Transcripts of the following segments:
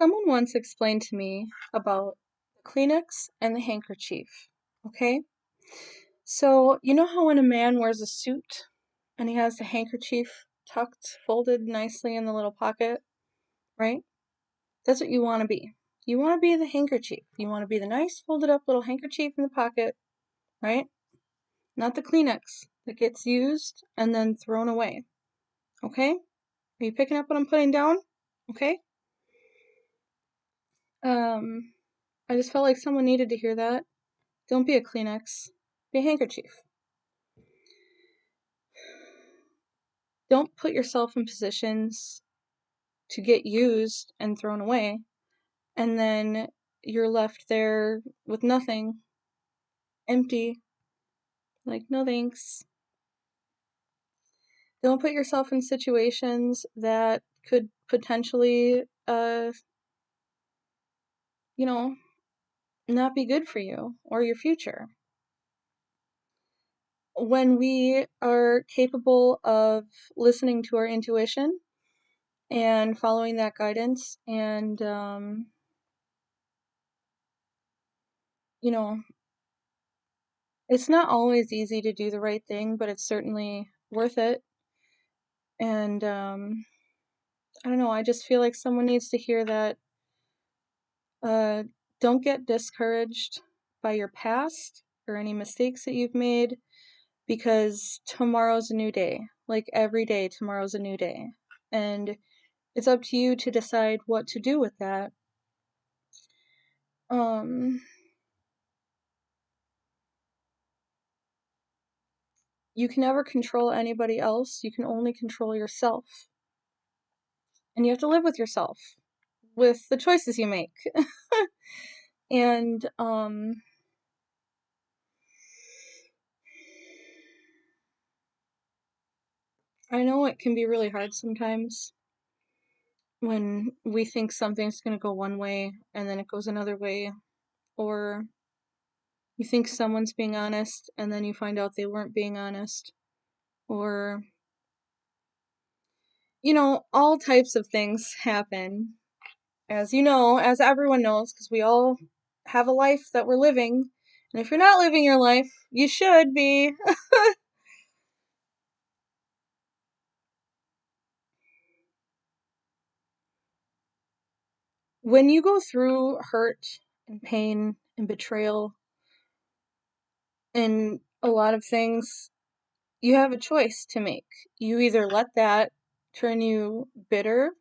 Someone once explained to me about the Kleenex and the handkerchief. Okay? So, you know how when a man wears a suit and he has the handkerchief tucked, folded nicely in the little pocket, right? That's what you want to be. You want to be the handkerchief. You want to be the nice folded up little handkerchief in the pocket, right? Not the Kleenex that gets used and then thrown away. Okay? Are you picking up what I'm putting down? Okay? I just felt like someone needed to hear that. Don't be a Kleenex. Be a handkerchief. Don't put yourself in positions to get used and thrown away, and then you're left there with nothing, empty, like, no thanks. Don't put yourself in situations that could potentially, you know, not be good for you or your future. When we are capable of listening to our intuition and following that guidance and, you know, it's not always easy to do the right thing, but it's certainly worth it. And I don't know, I just feel like someone needs to hear that. Uh, don't get discouraged by your past or any mistakes that you've made, because tomorrow's a new day. Like every day, tomorrow's a new day. And it's up to you to decide what to do with that. Um, you can never control anybody else. You can only control yourself. And you have to live with yourself, with the choices you make. And I know it can be really hard sometimes when we think something's going to go one way and then it goes another way, or you think someone's being honest and then you find out they weren't being honest, or, all types of things happen, as you know, as everyone knows, because we all have a life that we're living. And if you're not living your life, you should be. When you go through hurt and pain and betrayal and a lot of things, you have a choice to make. You either let that turn you bitter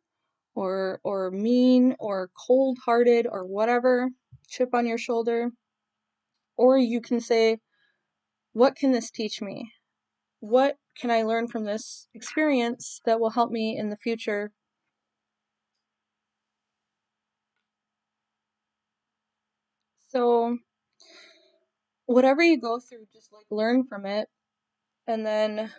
or mean or cold-hearted or whatever, chip on your shoulder, or you can say, what can this teach me? What can I learn from this experience that will help me in the future? So, whatever you go through, just like learn from it and then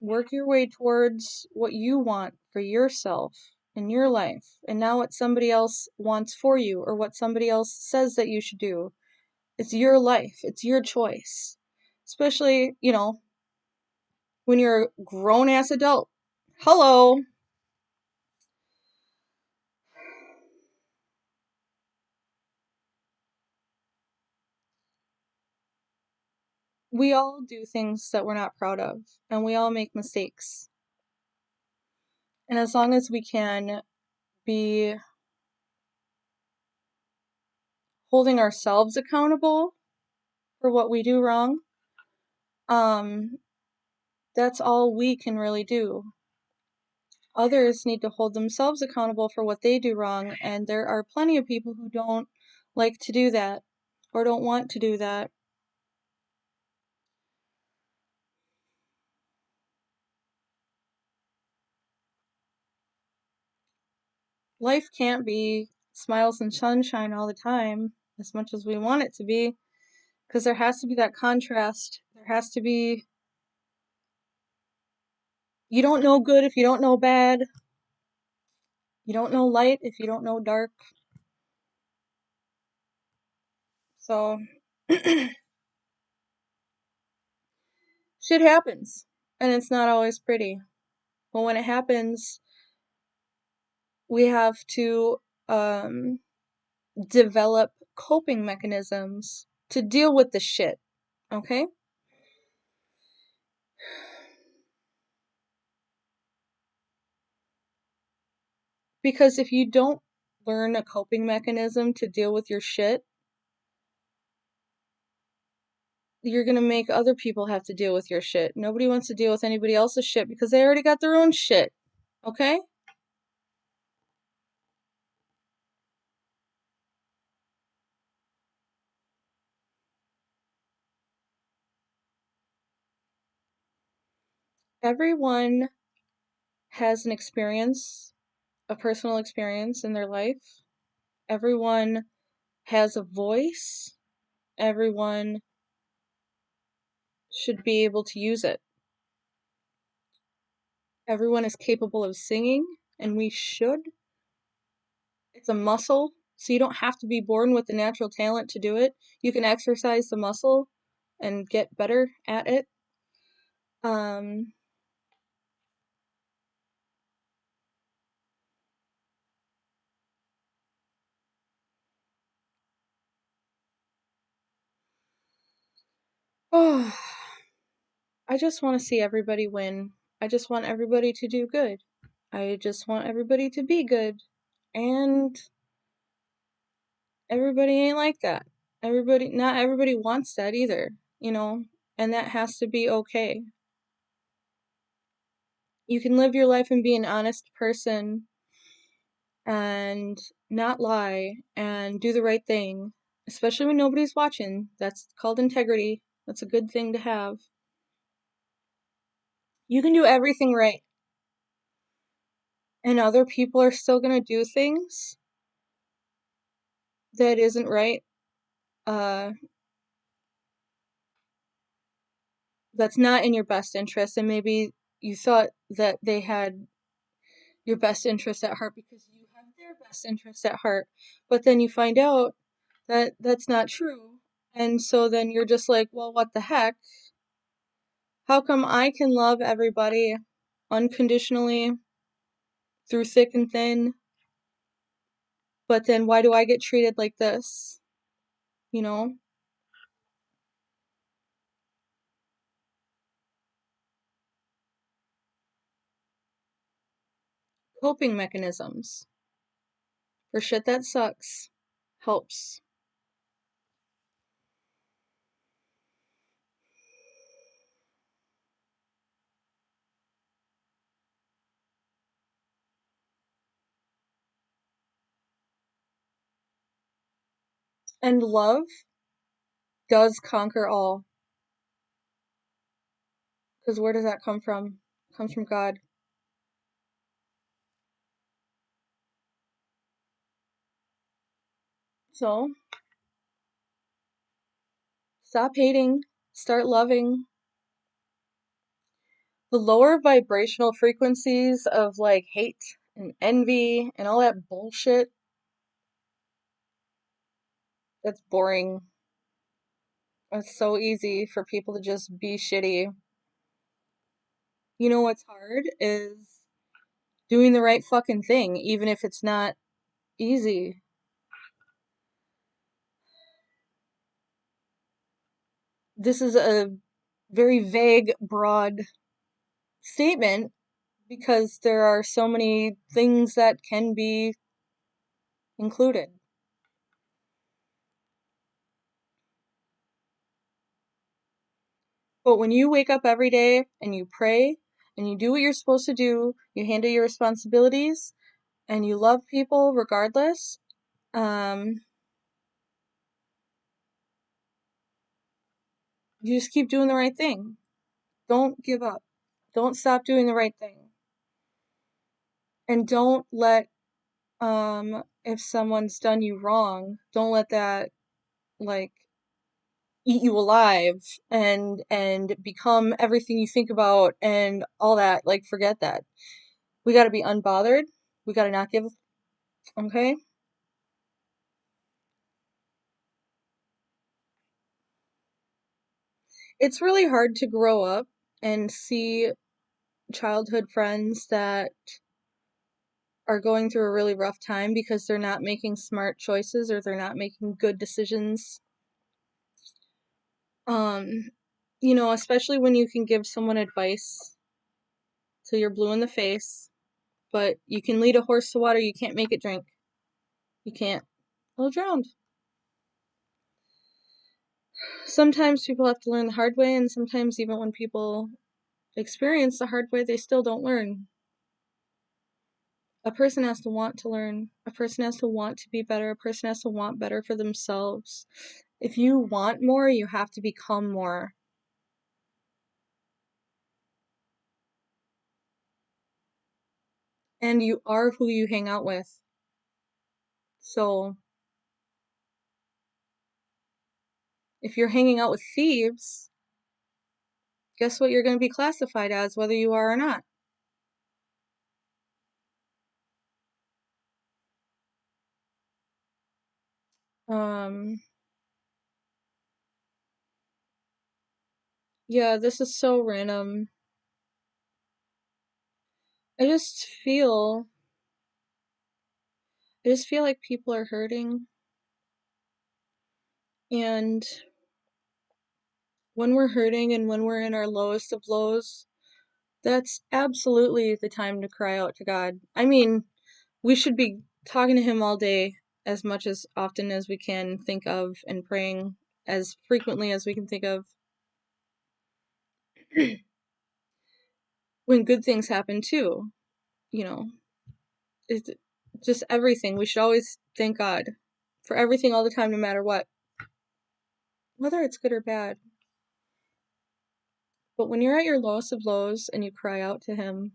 work your way towards what you want for yourself in your life, and not what somebody else wants for you or what somebody else says that you should do. It's your life, it's your choice. Especially, when you're a grown ass adult. Hello. We all do things that we're not proud of, and we all make mistakes. And as long as we can be holding ourselves accountable for what we do wrong, um, that's all we can really do. Others need to hold themselves accountable for what they do wrong, and there are plenty of people who don't like to do that or don't want to do that. Life can't be smiles and sunshine all the time as much as we want it to be, because there has to be that contrast. There has to be, you don't know good if you don't know bad. You don't know light if you don't know dark. So, shit happens, and it's not always pretty. But when it happens, We have to um, develop coping mechanisms to deal with the shit, okay? Because if you don't learn a coping mechanism to deal with your shit, you're gonna make other people have to deal with your shit. Nobody wants to deal with anybody else's shit because they already got their own shit, okay? Everyone has an experience, a personal experience in their life. Everyone has a voice. Everyone should be able to use it. Everyone is capable of singing, and we should. It's a muscle, so you don't have to be born with the natural talent to do it. You can exercise the muscle and get better at it. Um, oh, I just want to see everybody win. I just want everybody to do good. I just want everybody to be good. And everybody ain't like that. Not everybody wants that either, you know, and that has to be okay. You can live your life and be an honest person and not lie and do the right thing, especially when nobody's watching. That's called integrity. That's a good thing to have. You can do everything right, and other people are still going to do things that isn't right. Uh, that's not in your best interest, and maybe you thought that they had your best interest at heart because you have their best interest at heart, but then you find out that that's not true, and so then you're just like, well, what the heck? How come I can love everybody unconditionally through thick and thin, but then why do I get treated like this? You know? Coping mechanisms for shit that sucks helps. And love does conquer all. Because where does that come from? It comes from God. So, stop hating, start loving. The lower vibrational frequencies of like hate and envy and all that bullshit, that's boring. It's so easy for people to just be shitty. You know what's hard is doing the right fucking thing, even if it's not easy. This is a very vague, broad statement because there are so many things that can be included. But when you wake up every day and you pray and you do what you're supposed to do, you handle your responsibilities, and you love people regardless, um, you just keep doing the right thing. Don't give up. Don't stop doing the right thing. And don't let if someone's done you wrong, don't let that like eat you alive and become everything you think about and all that. Like forget that. We got to be unbothered. We got to not give, okay? It's really hard to grow up and see childhood friends that are going through a really rough time because they're not making smart choices or they're not making good decisions. Um, especially when you can give someone advice till you're blue in the face, but you can lead a horse to water, you can't make it drink. You can't. It'll drown. Sometimes people have to learn the hard way, and sometimes even when people experience the hard way, they still don't learn. A person has to want to learn. A person has to want to be better. A person has to want better for themselves. If you want more, you have to become more. And you are who you hang out with. So, if you're hanging out with thieves, guess what you're going to be classified as, whether you are or not? Um, yeah, this is so random. I just feel, I just feel like people are hurting. And when we're hurting and when we're in our lowest of lows, that's absolutely the time to cry out to God. I mean, we should be talking to Him all day, as much as often as we can think of, and praying as frequently as we can think of. When good things happen too, you know, it's just everything. We should always thank God for everything all the time, no matter what, whether it's good or bad. But when you're at your lowest of lows and you cry out to Him,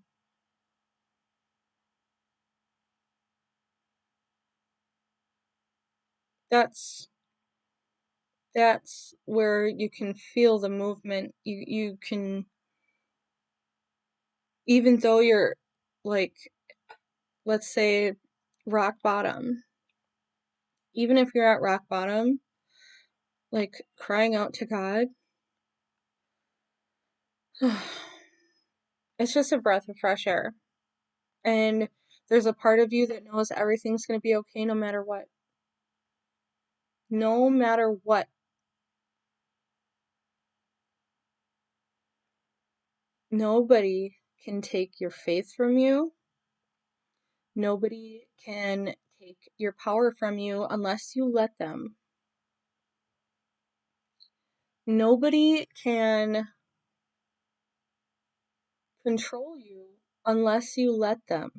that's that's where you can feel the movement. You can, even though you're, like, let's say, rock bottom, even if you're at rock bottom, like, crying out to God, it's just a breath of fresh air. And there's a part of you that knows everything's going to be okay no matter what. No matter what. Nobody can take your faith from you. Nobody can take your power from you unless you let them. Nobody can control you unless you let them.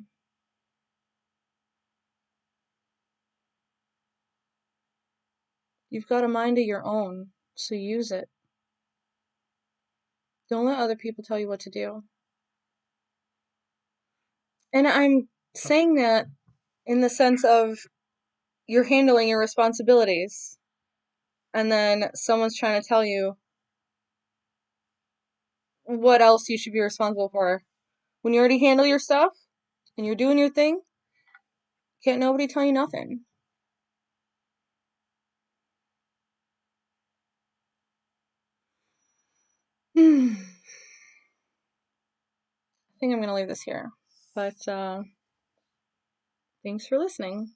You've got a mind of your own, so use it. Don't let other people tell you what to do. And I'm saying that in the sense of you're handling your responsibilities, and then someone's trying to tell you what else you should be responsible for. When you already handle your stuff and you're doing your thing, can't nobody tell you nothing. I think I'm going to leave this here. But thanks for listening.